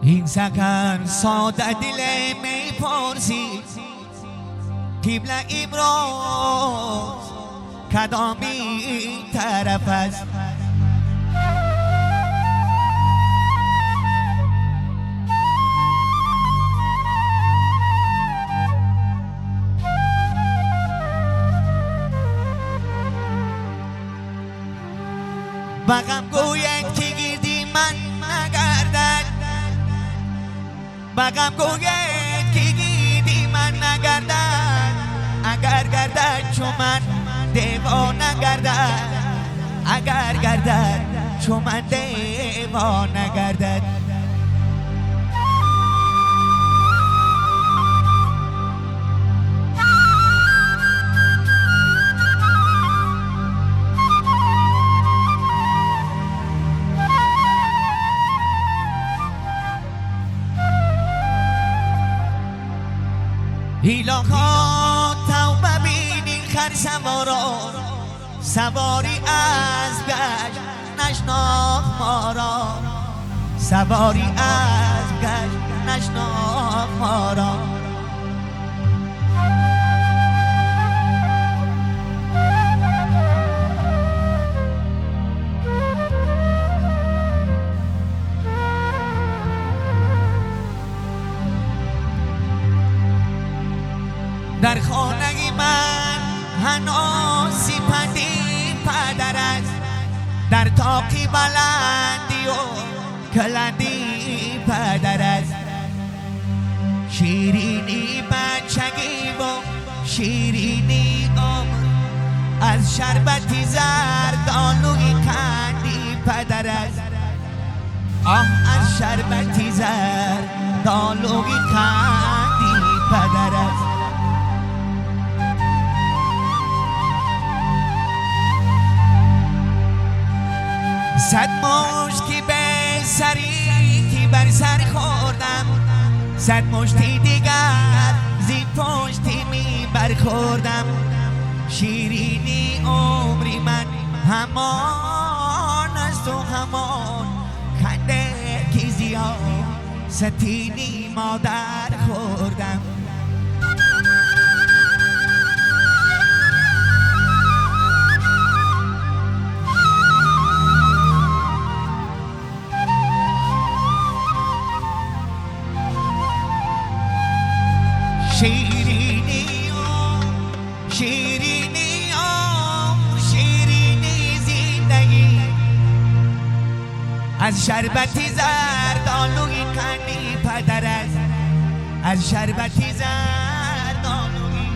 این سکن ساده دل می پرسی قبله امروز کدامی طرف است. بغم گوید که گیردی من نگردد، بغم گوید که گیردی من نگردد، اگر گردد چو من دیوانه گردد، اگر گردد چو من دیوانه گردد. ایلاکا توبه بینی خر سوارا، سواری از گشت نشناخت ما را، سواری از گشت نشناخت ما را. در خانه من هنوز سپندی پدر است، در تاقی بلندی و کلندی پدر است. شیرینی بچگی و شیرینی عمر، از شربتی زرد آلوی کندی پدر است. آه از شربتی زرد آلوی کندی پدر است. صد مشتی به سری که بر سر خوردم، صد مشتی دیگر زی پشتی می برخوردم. شیرینی عمری من همان است و همان خنده که زیاد ستینی مادر خوردم. شیرینی شیرینی شیرینی زندگی، از شربتی زرد آلوی کندی پدر است، از شربتی زرد آلوی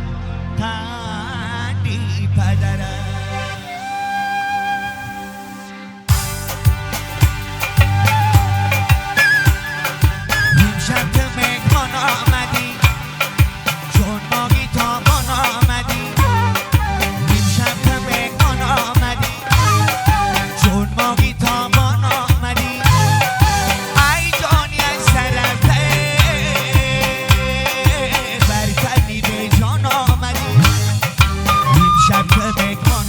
کندی پدر است. این شب که مهمان آمدی چون ماهی تابان آمدی، این شب که مهمان آمدی چون ماهی تابان آمدی. ای جانی از طرفه برکردی به جان آمدی، این شب که مهمان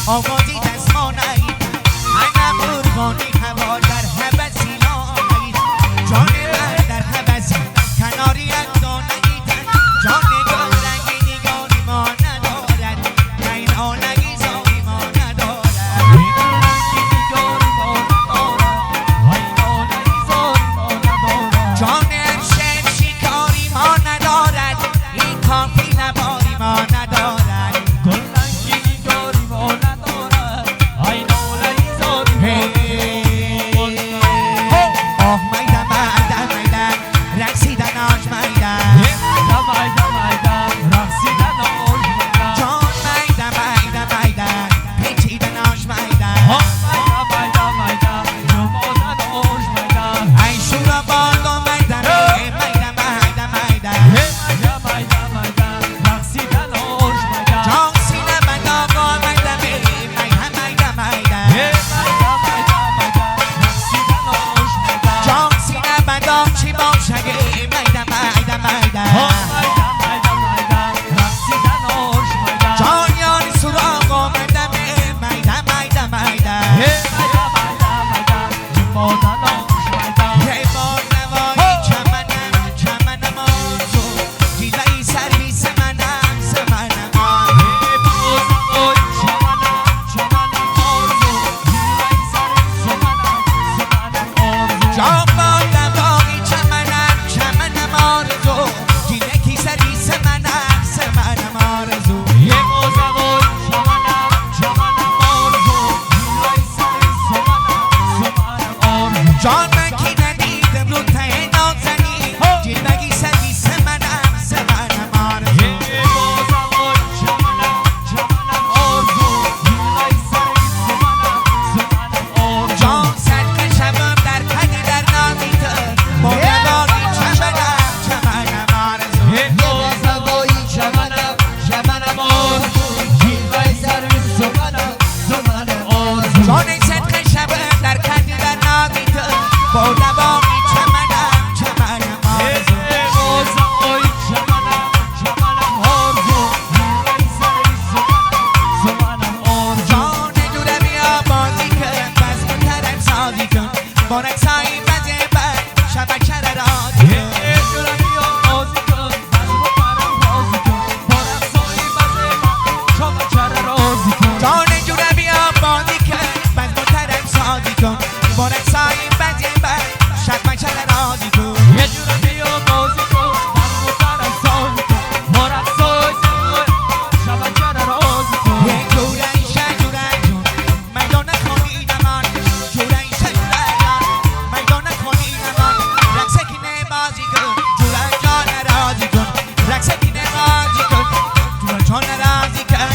آوازی دست ما نگید انا مرغانی هوا در حبسی لا نگید جان من در حبسی کناری اکتا نگید جان گل رنگی نگاری ما ندارد این آنگی زاری ما ندارد جان ارشد شکاری ما ندارد این کافی نباری ما ندارد آه میدم میدم میدم رقصیدن آش میدم جان میدم میدم میدم پیچیدن آش میدم ای شورا بادا میدم میدم میدم میدم جان سینه من آقا میدم میدم میدم میدم جان سینه من آم چی باشگه میدم میدم میدم جان یاری سراغ آمدم میدم میدم میدم یه بار نوایی چمنم چمنم آرزو دیدایی سرویس منم سمنم جان با نوایی چمنم چمنم آرزو دیدکی سرویس منم سمنم آرزو جان من کی ندیدم رو ته نازنی جلوگی سرویس منم سمنم آرزو جان سرک شبم در کده در نامی تو با نواقی چمنم چمنم آرزو جان صدق شبم در کده در نامی تو با نواقی چمنم چمنم آرزو جان جوره بیا بازی کن بس منترم سازی کن با رقصایی بزه بر شبکه رازی کن جان جوره بیا بازی کن بس منترم سازی کن با رقصایی بزه بر شبکه رازی کن یک جوره ایشه جوره جون میدان خونی نمان جوره ایشه جوره جان میدان خونی نمان رقصه کنه بازی کن جوره جان رازی کن رقصه کنه بازی کن جوره جان رازی کن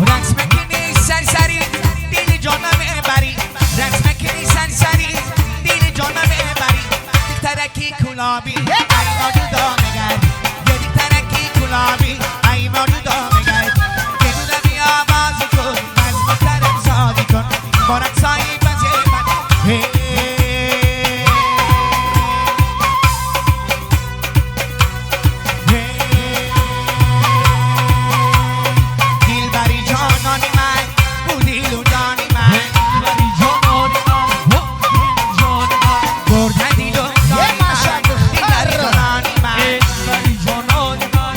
رقص میکنی سرسری دل جانم ببری رقص میکنی سرسری دل جانم ببری یک ترکی کلابی ای موجودا نگر یک ترکی کلابی ای موجودا نگر یه دونه بیا بازی کن از محترم سازی کن با رقصایی بزه من دلبری جانانی من بودی لودانی من بردن دیلو دانی من دلبری جانانی من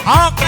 آقا